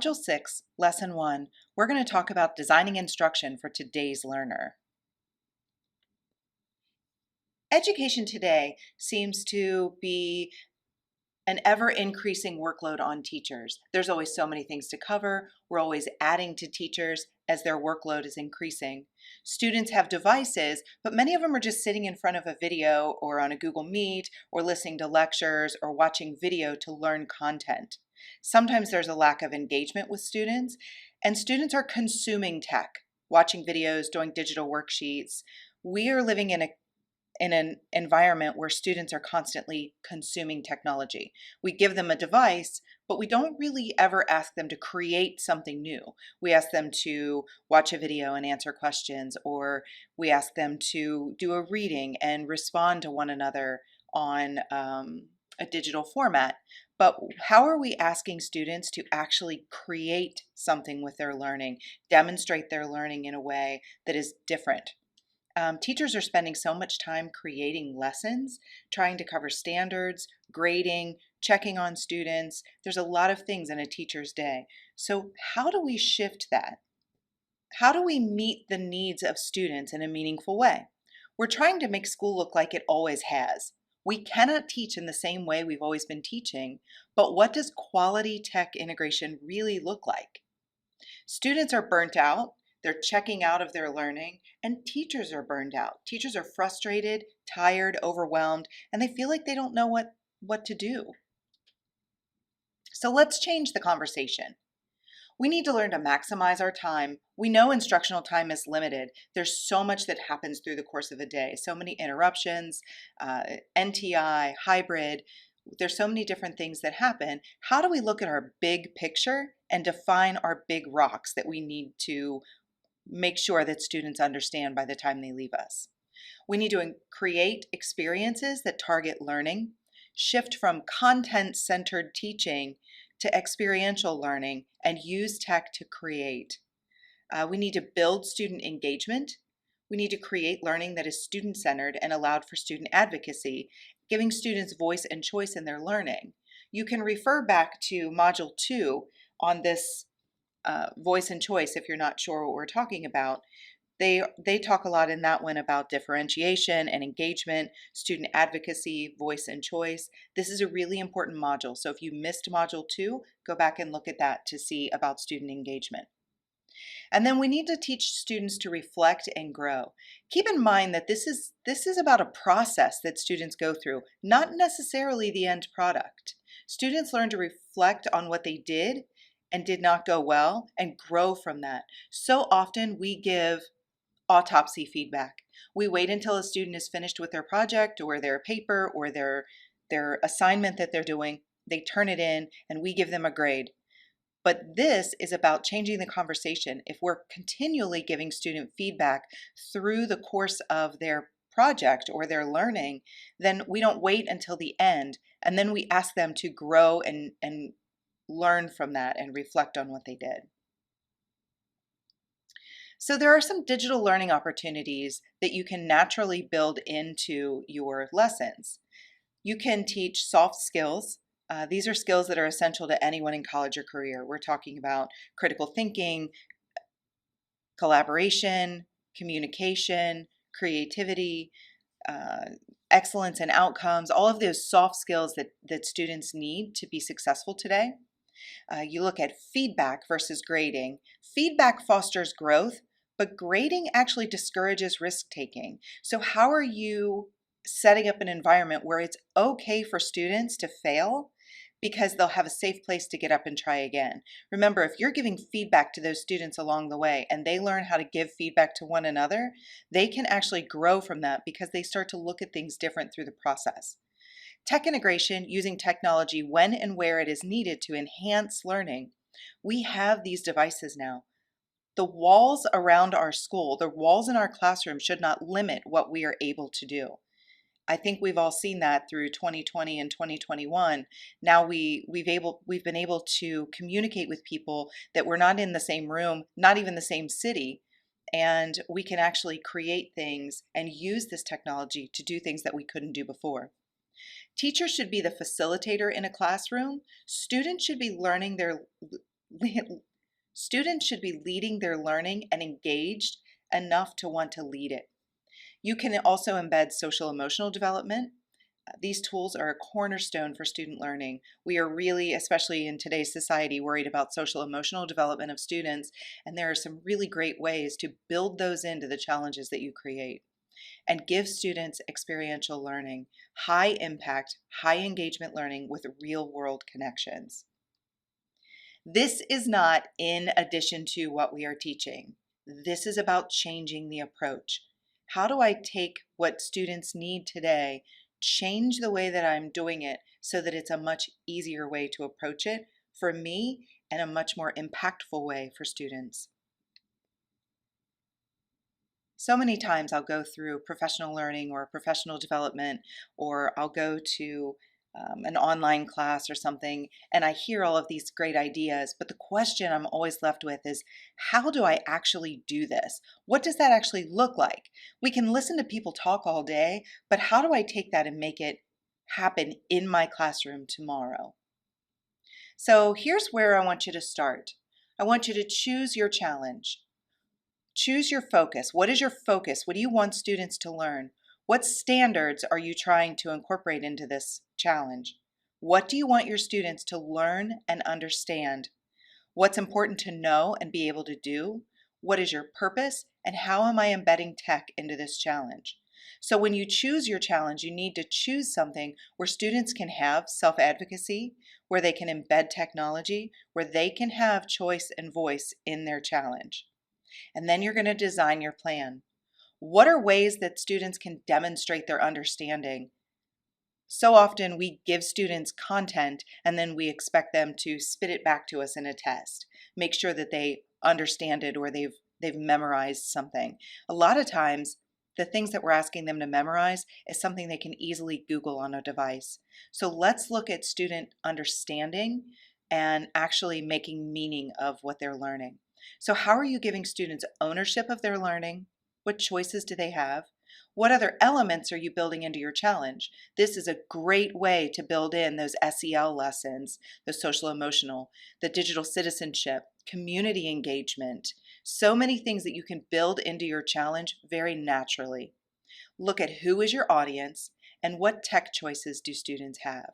Module 6, Lesson 1, we're going to talk about designing instruction for today's learner. Education today seems to be an ever-increasing workload on teachers. There's always so many things to cover. We're always adding to teachers as their workload is increasing. Students have devices, but many of them are just sitting in front of a video or on a Google Meet or listening to lectures or watching video to learn content. Sometimes there's a lack of engagement with students, and students are consuming tech, watching videos, doing digital worksheets. We are living in an environment where students are constantly consuming technology. We give them a device, but we don't really ever ask them to create something new. We ask them to watch a video and answer questions, or we ask them to do a reading and respond to one another on a digital format. But how are we asking students to actually create something with their learning, demonstrate their learning in a way that is different? Teachers are spending so much time creating lessons, trying to cover standards, grading, checking on students. There's a lot of things in a teacher's day. So how do we shift that? How do we meet the needs of students in a meaningful way? We're trying to make school look like it always has. We cannot teach in the same way we've always been teaching, but what does quality tech integration really look like? Students are burnt out. They're checking out of their learning, and teachers are burned out. Teachers are frustrated, tired, overwhelmed, and they feel like they don't know what to do. So let's change the conversation. We need to learn to maximize our time. We know instructional time is limited. There's so much that happens through the course of a day, so many interruptions, NTI, hybrid. There's so many different things that happen. How do we look at our big picture and define our big rocks that we need to make sure that students understand by the time they leave us? We need to create experiences that target learning, shift from content-centered teaching to experiential learning, and use tech to create. We need to build student engagement. We need to create learning that is student-centered and allowed for student advocacy, giving students voice and choice in their learning. You can refer back to Module 2 on this voice and choice if you're not sure what we're talking about. They talk a lot in that one about differentiation and engagement, student advocacy, voice and choice. This is a really important module. So if you missed Module 2, go back and look at that to see about student engagement. And then we need to teach students to reflect and grow. Keep in mind that this is about a process that students go through, not necessarily the end product. Students learn to reflect on what they did and did not go well and grow from that. So often we give autopsy feedback. We wait until a student is finished with their project or their paper or their assignment that they're doing. They turn it in and we give them a grade. But this is about changing the conversation. If we're continually giving student feedback through the course of their project or their learning, then we don't wait until the end, and then we ask them to grow and learn from that and reflect on what they did. So there are some digital learning opportunities that you can naturally build into your lessons. You can teach soft skills. These are skills that are essential to anyone in college or career. We're talking about critical thinking, collaboration, communication, creativity, excellence in outcomes, all of those soft skills that students need to be successful today. You look at feedback versus grading. Feedback fosters growth, but grading actually discourages risk-taking. So how are you setting up an environment where it's okay for students to fail because they'll have a safe place to get up and try again? Remember, if you're giving feedback to those students along the way and they learn how to give feedback to one another, they can actually grow from that because they start to look at things different through the process. Tech integration, using technology when and where it is needed to enhance learning. We have these devices now. The walls around our school, the walls in our classroom should not limit what we are able to do. I think we've all seen that through 2020 and 2021. Now we've been able to communicate with people that we're not in the same room, not even the same city, and we can actually create things and use this technology to do things that we couldn't do before. Teachers should be the facilitator in a classroom. Students should be learning Students should be leading their learning and engaged enough to want to lead it. You can also embed social emotional development. These tools are a cornerstone for student learning. We are really, especially in today's society, worried about social emotional development of students, and there are some really great ways to build those into the challenges that you create and give students experiential learning, high impact, high engagement learning with real world connections. This is not in addition to what we are teaching. This is about changing the approach. How do I take what students need today, change the way that I'm doing it so that it's a much easier way to approach it for me and a much more impactful way for students? So many times I'll go through professional learning or professional development, or I'll go to an online class or something, and I hear all of these great ideas. But the question I'm always left with is, how do I actually do this? What does that actually look like? We can listen to people talk all day, but how do I take that and make it happen in my classroom tomorrow? So here's where I want you to start. I want you to choose your challenge. Choose your focus. What is your focus? What do you want students to learn? What standards are you trying to incorporate into this challenge? What do you want your students to learn and understand? What's important to know and be able to do? What is your purpose? And how am I embedding tech into this challenge? So when you choose your challenge, you need to choose something where students can have self-advocacy, where they can embed technology, where they can have choice and voice in their challenge. And then you're going to design your plan. What are ways that students can demonstrate their understanding? So often we give students content and then we expect them to spit it back to us in a test. Make sure that they understand it or they've memorized something. A lot of times the things that we're asking them to memorize is something they can easily Google on a device. So let's look at student understanding and actually making meaning of what they're learning. So how are you giving students ownership of their learning? What choices do they have? What other elements are you building into your challenge? This is a great way to build in those SEL lessons, the social emotional, the digital citizenship, community engagement, so many things that you can build into your challenge very naturally. Look at who is your audience and what tech choices do students have.